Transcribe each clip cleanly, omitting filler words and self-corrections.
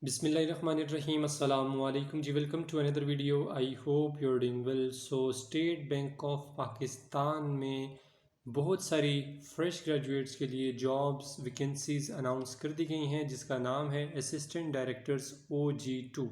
बिस्मिल्लाहिर्रहमानिर्रहीम अस्सलाम वालेकुम जी। Welcome to another video. I hope you are doing well. So State Bank of Pakistan में बहुत सारी फ़्रेश ग्रेजुएट्स के लिए जॉब्स वैकेंसीज़ अनाउंस कर दी गई हैं, जिसका नाम है असिस्टेंट डायरेक्टर्स OG2।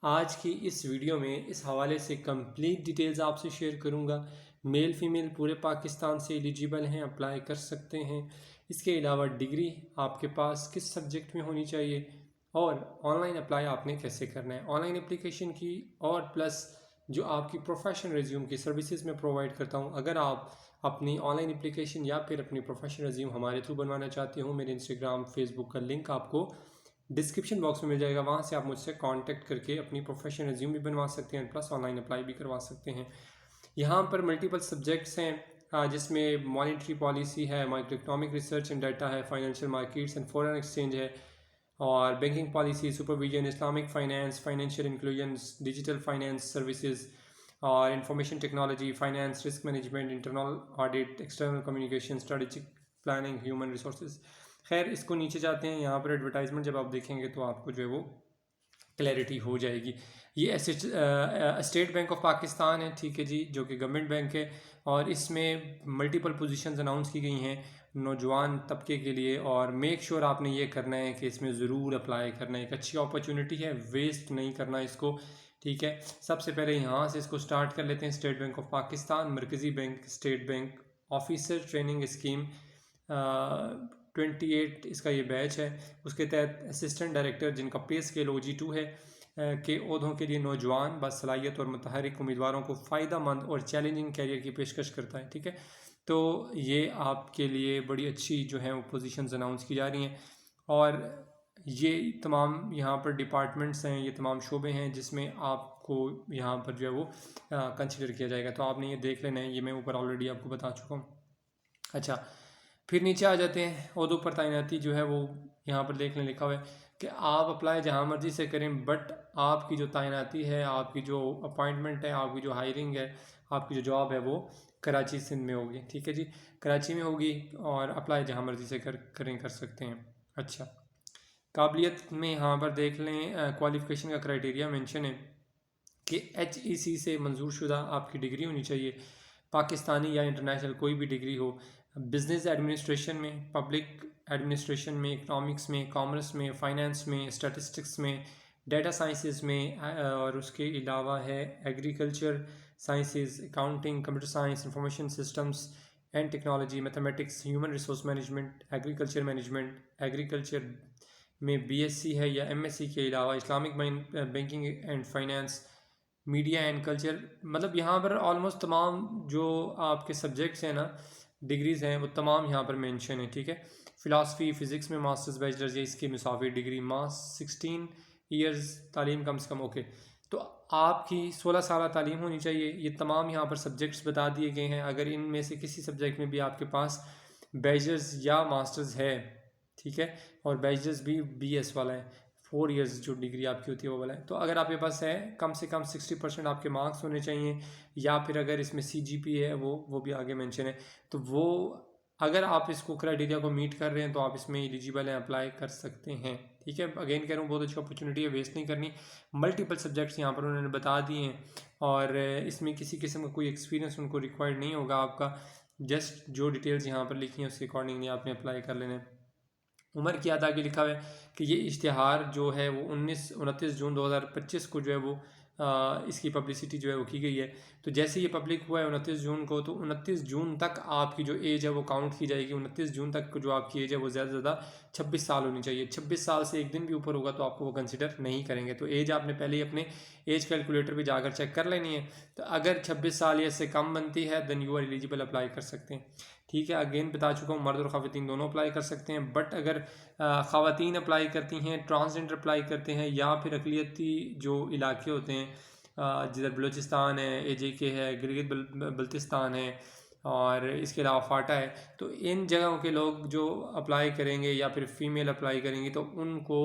आज की इस वीडियो में इस हवाले से कंप्लीट डिटेल्स आपसे शेयर करूंगा। मेल फीमेल पूरे पाकिस्तान से एलिजिबल हैं, अप्लाई कर सकते हैं। इसके अलावा डिग्री आपके पास किस सब्जेक्ट में होनी चाहिए और ऑनलाइन अप्लाई आपने कैसे करना है, ऑनलाइन एप्लीकेशन की और प्लस जो आपकी प्रोफेशनल रिज्यूम की सर्विसेज में प्रोवाइड करता हूँ। अगर आप अपनी ऑनलाइन एप्लीकेशन या फिर अपनी प्रोफेशनल रिज्यूम हमारे थ्रू बनवाना चाहते हो, मेरे इंस्टाग्राम फेसबुक का लिंक आपको डिस्क्रिप्शन बॉक्स में मिल जाएगा। वहाँ से आप मुझसे कांटेक्ट करके अपनी प्रोफेशनल रिज्यूम भी बनवा सकते हैं, प्लस ऑनलाइन अप्लाई भी करवा सकते हैं। यहाँ पर मल्टीपल सब्जेक्ट्स हैं, जिसमें मॉनेटरी पॉलिसी है, micro economic research and data है, financial markets and foreign exchange है, और banking policy, supervision, Islamic finance, financial inclusion, digital finance services, और information technology, finance, risk management, internal audit, external communication, strategic planning, human resources. खैर, इसको नीचे जाते हैं। यहाँ पर एडवर्टाइजमेंट जब आप देखेंगे तो आपको जो है वो क्लैरिटी हो जाएगी। ये स्टेट बैंक ऑफ पाकिस्तान है, ठीक है जी, जो कि गवर्नमेंट बैंक है, और इसमें मल्टीपल पोजीशंस अनाउंस की गई हैं नौजवान तबके के लिए। और मेक श्योर आपने ये करना है कि इसमें ज़रूर अप्लाई करना है। एक अच्छी अपॉर्चुनिटी है, वेस्ट नहीं करना इसको, ठीक है। सबसे पहले यहाँ से इसको स्टार्ट कर लेते हैं। स्टेट बैंक ऑफ पाकिस्तान मरकज़ी bank State Bank officer training scheme 28 इसका ये बैच है। उसके तहत असिस्टेंट डायरेक्टर, जिनका पे स्केल OG2 है, के ओहदों के लिए नौजवान बासलाहियत और मुतहरिक उम्मीदवारों को फ़ायदा मंद और चैलेंजिंग कैरियर की पेशकश करता है, ठीक है। तो ये आपके लिए बड़ी अच्छी जो है वो पोजीशंस अनाउंस की जा रही हैं। और ये तमाम यहाँ पर डिपार्टमेंट्स हैं, ये तमाम शोबे हैं जिसमें आपको यहाँ पर जो है वो कंसिडर किया जाएगा। तो आपने ये देख लेना है, ये मैं ऊपर ऑलरेडी आपको बता चुका हूँ। अच्छा, फिर नीचे आ जाते हैं। ओहदों पर तैनाती जो है वो यहाँ पर देख लें, लिखा हुआ है कि आप अप्लाई जहाँ मर्जी से करें, बट आपकी जो तैनाती है, आपकी जो अपॉइंटमेंट है, आपकी जो हायरिंग है, आपकी जो जॉब है वो कराची सिंध में होगी, ठीक है जी, कराची में होगी। और अप्लाई जहाँ मर्जी से कर सकते हैं। अच्छा, काबिलियत में यहाँ पर देख लें, क्वालिफ़िकेशन का क्राइटेरिया मेंशन है कि HEC से मंजूर शुदा आपकी डिग्री होनी चाहिए, पाकिस्तानी या इंटरनेशनल कोई भी डिग्री हो। बिज़नेस एडमिनिस्ट्रेशन में, पब्लिक एडमिनिस्ट्रेशन में, इकनॉमिक्स में, कॉमर्स में, फाइनेंस में, स्टैटिस्टिक्स में, डेटा साइंसेस में, और उसके अलावा है agriculture sciences, accounting, computer science, information systems and technology, mathematics, human resource management, agriculture management, agriculture में BSc है या MSc के अलावा Islamic banking and finance, media and culture. मतलब यहाँ पर ऑलमोस्ट तमाम जो आपके सब्जेक्ट्स हैं ना, डिग्रीज़ हैं, वो तमाम यहाँ पर मेंशन है, ठीक है। फ़िलासफ़ी, फ़िज़िक्स में मास्टर्स, बैचलर्स या इसके मुसाफिर डिग्री, 16 ईयर्स तालीम कम से कम, ओके। तो आपकी 16 साल तालीम होनी चाहिए। ये तमाम यहाँ पर सब्जेक्ट्स बता दिए गए हैं। अगर इनमें से किसी सब्जेक्ट में भी आपके पास बैचलर्स या मास्टर्स है, ठीक है, और बैचलर्स भी BS वाला है, 4 इयर्स जो डिग्री आपकी होती है वो वाला है, तो अगर आपके पास है, कम से कम 60% आपके मार्क्स होने चाहिए। या फिर अगर इसमें CGPA है, वो भी आगे मेंशन है। तो वो अगर आप इसको क्राइटेरिया को मीट कर रहे हैं तो आप इसमें एलिजिबल हैं, अप्लाई कर सकते हैं, ठीक है। अगेन कह रहा हूँ, बहुत अच्छी अपॉर्चुनिटी है, वेस्ट नहीं करनी। मल्टीपल सब्जेक्ट्स यहाँ पर उन्होंने बता दिए हैं, और इसमें किसी किस्म का कोई एक्सपीरियंस उनको रिक्वायर्ड नहीं होगा आपका। जस्ट जो डिटेल्स यहाँ पर लिखी हैं उसके अकॉर्डिंगली आपने अप्लाई कर लेना है। उम्र की अदा की लिखा हुआ है कि ये इश्तिहार जो है वो 29 जून 2025 को जो है वो इसकी पब्लिसिटी जो है वो की गई है। तो जैसे ये पब्लिक हुआ है 29 जून को, तो 29 जून तक आपकी जो एज है वो काउंट की जाएगी। 29 जून तक जो आपकी एज है वो ज़्यादा से ज़्यादा 26 साल होनी चाहिए। 26 साल से एक दिन भी ऊपर होगा तो आपको वो कंसिडर नहीं करेंगे। तो एज आपने पहले ही अपने एज कैलकुलेटर पर जाकर चेक कर लेनी है। तो अगर 26 साल या इससे कम बनती है then you are eligible, apply कर सकते हैं, ठीक है। अगेन बता चुका हूँ, मर्द और ख़वातीन दोनों अप्लाई कर सकते हैं। बट अगर ख़वातीन अप्लाई करती हैं, ट्रांसजेंडर अप्लाई करते हैं, या फिर अकलियती जो इलाके होते हैं, जिधर बलूचिस्तान है, AJK है, गिलगित बल्तिस्तान है, और इसके अलावा फाटा है, तो इन जगहों के लोग जो अप्लाई करेंगे या फिर फ़ीमेल अप्लाई करेंगी तो उनको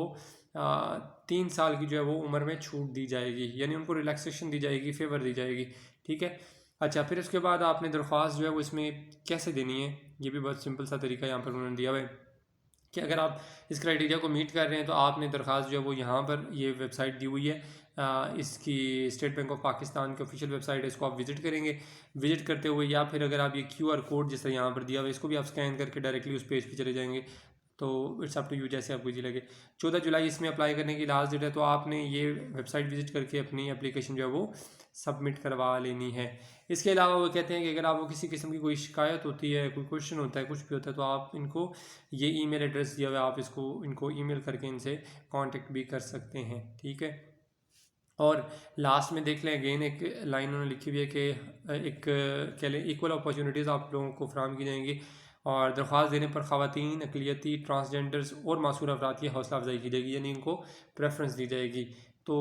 3 साल की जो है वो उम्र में छूट दी जाएगी, यानी उनको रिलैक्सेशन दी जाएगी, फेवर दी जाएगी, ठीक है। अच्छा, फिर उसके बाद आपने दरख्वास्त जो है वो इसमें कैसे देनी है, ये भी बहुत सिंपल सा तरीका यहाँ पर उन्होंने दिया हुआ है कि अगर आप इस क्राइटेरिया को मीट कर रहे हैं तो आपने दरख्वास्त जो है वो यहाँ पर ये वेबसाइट दी हुई है, इसकी स्टेट बैंक ऑफ पाकिस्तान की ऑफिशियल वेबसाइट है, इसको आप विजिट करेंगे। विजिट करते हुए या फिर अगर आप ये QR कोड जिस तरह यहाँ पर दिया हुआ है इसको भी आप स्कैन करके डायरेक्टली उस पेज पे चले जाएंगे, तो इट्स अप टू यू जैसे आपको इजी लगे। 14 जुलाई इसमें अप्लाई करने की लास्ट डेट है, तो आपने ये वेबसाइट विजिट करके अपनी एप्लीकेशन जो है वो सबमिट करवा लेनी है। इसके अलावा वो कहते हैं कि अगर आपको किसी किस्म की कोई शिकायत होती है, कोई क्वेश्चन होता है, कुछ भी होता है, तो आप इनको ये ईमेल एड्रेस दिया हुआ है, आप इनको ईमेल करके इनसे कांटेक्ट भी कर सकते हैं, ठीक है। और लास्ट में देख लें अगेन एक लाइन उन्होंने लिखी हुई है कि एक कह लें इक्वल अपॉर्चुनिटीज़ आप लोगों को फराहम की जाएंगी और दरख्वास्त देने पर ख़वातीन, अक़लियती, ट्रांसजेंडर्स और मासूर अफराद की हौसला अफजाई की जाएगी, यानी इनको प्रेफरेंस दी जाएगी। तो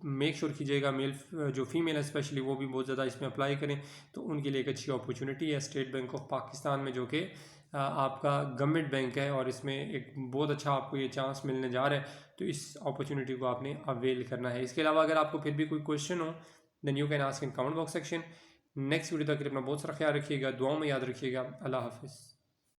मेक श्योर कीजिएगा मेल जो फ़ीमेल है स्पेशली वो भी बहुत ज़्यादा इसमें अप्लाई करें, तो उनके लिए एक अच्छी अपॉर्चुनिटी है स्टेट बैंक ऑफ पाकिस्तान में, जो कि आपका गवर्नमेंट बैंक है और इसमें एक बहुत अच्छा आपको ये चांस मिलने जा रहा है, तो इस अपॉर्चुनिटी को आपने अवेल करना है। इसके अलावा अगर आपको फिर भी कोई क्वेश्चन हो then you can ask in comment box section. Next video तक अपना बहुत सारा ख्याल रखिएगा, दुआओं में याद रखिएगा। अल्लाह हाफिज़।